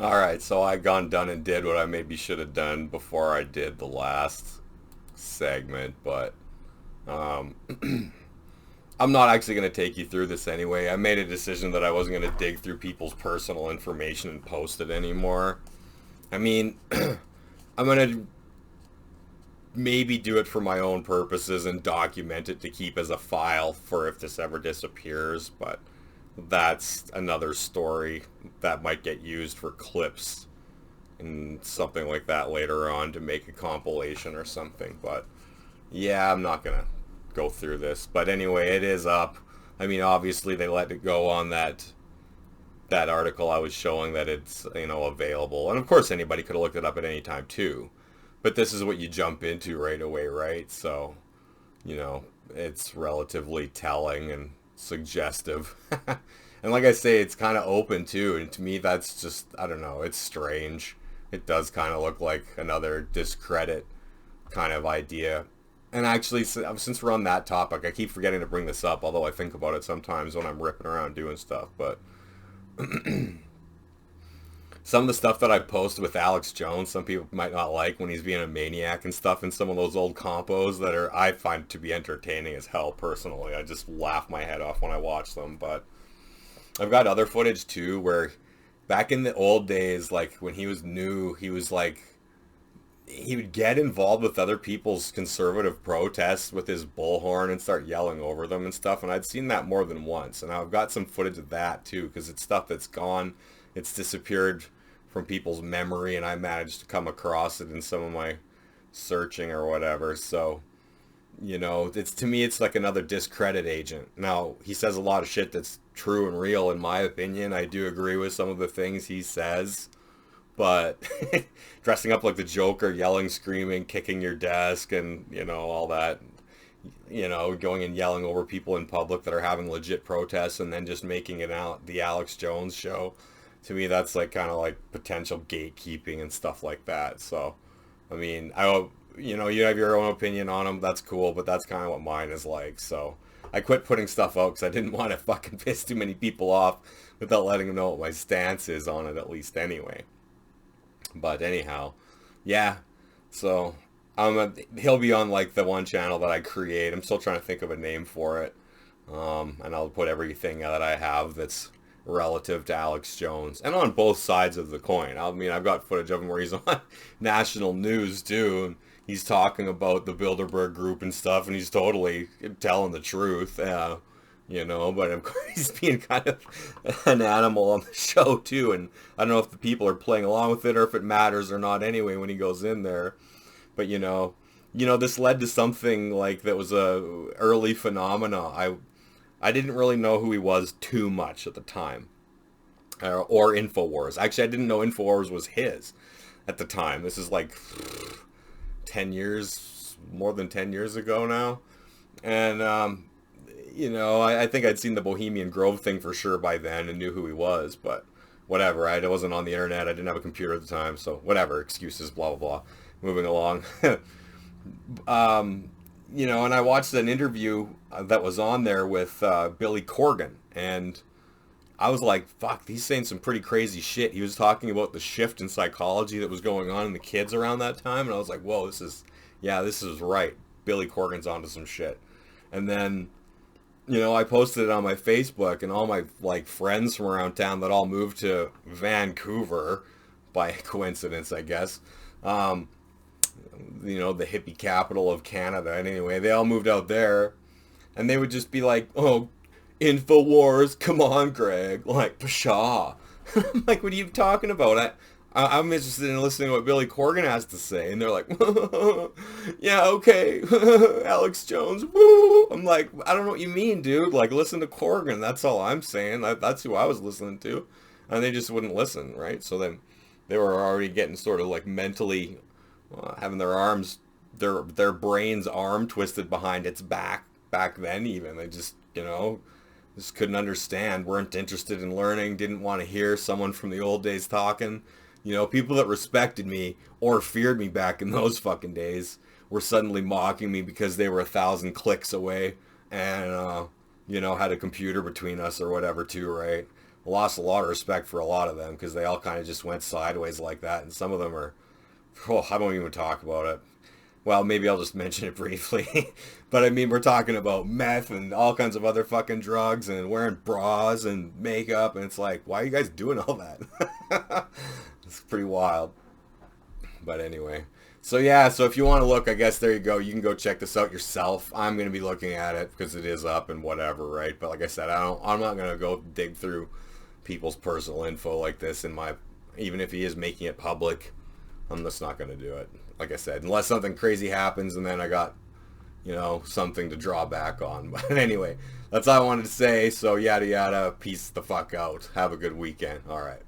Alright, so I gone done and did what I maybe should have done before I did the last segment, but um, I'm not actually going to take you through this anyway. I made a decision that I wasn't going to dig through people's personal information and post it anymore. I mean, I'm going to maybe do it for my own purposes and document it to keep as a file for if this ever disappears, but that's another story that might get used for clips and something like that later on to make a compilation or something. But yeah, I'm not gonna go through this. But anyway, it is up. I mean, obviously they let it go on that article I was showing that it's, available. And of course anybody could have looked it up at any time too. But this is what you jump into right away, right? So, you know, it's relatively telling and suggestive. And like I say, it's kind of open too. And to me, that's just, I don't know, it's strange. It does kind of look like another discredit kind of idea. And actually, since we're on that topic, I keep forgetting to bring this up, although I think about it sometimes when I'm ripping around doing stuff. But some of the stuff that I post with Alex Jones, some people might not like when he's being a maniac and stuff in some of those old compos that are I find to be entertaining as hell personally. I just laugh my head off when I watch them. But I've got other footage too where back in the old days, like when he was new, he was like he would get involved with other people's conservative protests with his bullhorn and start yelling over them and stuff. And I'd seen that more than once. And I've got some footage of that too, because it's stuff that's gone. It's disappeared from people's memory, and I managed to come across it in some of my searching or whatever. So, it's to me, it's like another discredit agent. Now, he says a lot of shit that's true and real, in my opinion. I do agree with some of the things he says. But dressing up like the Joker, yelling, screaming, kicking your desk, and, all that, going and yelling over people in public that are having legit protests and then just making it out the Alex Jones show. To me, that's like kind of like potential gatekeeping and stuff like that. So, I mean, you have your own opinion on them. That's cool, but that's kind of what mine is like. So, I quit putting stuff out because I didn't want to fucking piss too many people off without letting them know what my stance is on it, at least anyway. But anyhow, yeah. So he'll be on like the one channel that I create. I'm still trying to think of a name for it. And I'll put everything that I have that's relative to Alex Jones, and on both sides of the coin. I mean, I've got footage of him where he's on national news too, and he's talking about the Bilderberg group and stuff, and he's totally telling the truth. But of course he's being kind of an animal on the show too, and I don't know if the people are playing along with it or if it matters or not anyway when he goes in there. But this led to something like that was a early phenomena. I didn't really know who he was too much at the time, or Infowars. Actually, I didn't know Infowars was his at the time. This is like 10 years, more than 10 years ago now, and I think I'd seen the Bohemian Grove thing for sure by then and knew who he was, but whatever. I wasn't on the internet. I didn't have a computer at the time, so whatever. Excuses, blah, blah, blah. Moving along. And I watched an interview that was on there with Billy Corgan, and I was like, fuck, he's saying some pretty crazy shit. He was talking about the shift in psychology that was going on in the kids around that time, and I was like, whoa, this is right. Billy Corgan's onto some shit. And then I posted it on my Facebook, and all my like friends from around town that all moved to Vancouver by coincidence, I guess. The hippie capital of Canada. And anyway, they all moved out there, and they would just be like, "Oh, Infowars, come on, Greg, like pshaw." I'm like, "What are you talking about? I'm interested in listening to what Billy Corgan has to say." And they're like, "Yeah, okay, Alex Jones." Woo. I'm like, "I don't know what you mean, dude. Like, listen to Corgan. That's all I'm saying. That's who I was listening to." And they just wouldn't listen, right? So then they were already getting sort of like mentally having their brain's arm twisted behind its back then even. They just couldn't understand, weren't interested in learning, didn't want to hear someone from the old days talking. People that respected me or feared me back in those fucking days were suddenly mocking me because they were 1,000 clicks away and, had a computer between us or whatever too, right? lost a lot of respect for a lot of them because they all kind of just went sideways like that, and some of them are, oh, I don't even talk about it. Well, maybe I'll just mention it briefly. But I mean, we're talking about meth and all kinds of other fucking drugs and wearing bras and makeup, and it's like, why are you guys doing all that? It's pretty wild. But anyway. So yeah, so if you want to look, I guess there you go. You can go check this out yourself. I'm going to be looking at it because it is up and whatever, right? But like I said, I'm not going to go dig through people's personal info like this in my, even if he is making it public, I'm just not going to do it. Like I said, unless something crazy happens and then I got, something to draw back on. But anyway, that's all I wanted to say. So yada yada, peace the fuck out. Have a good weekend. All right.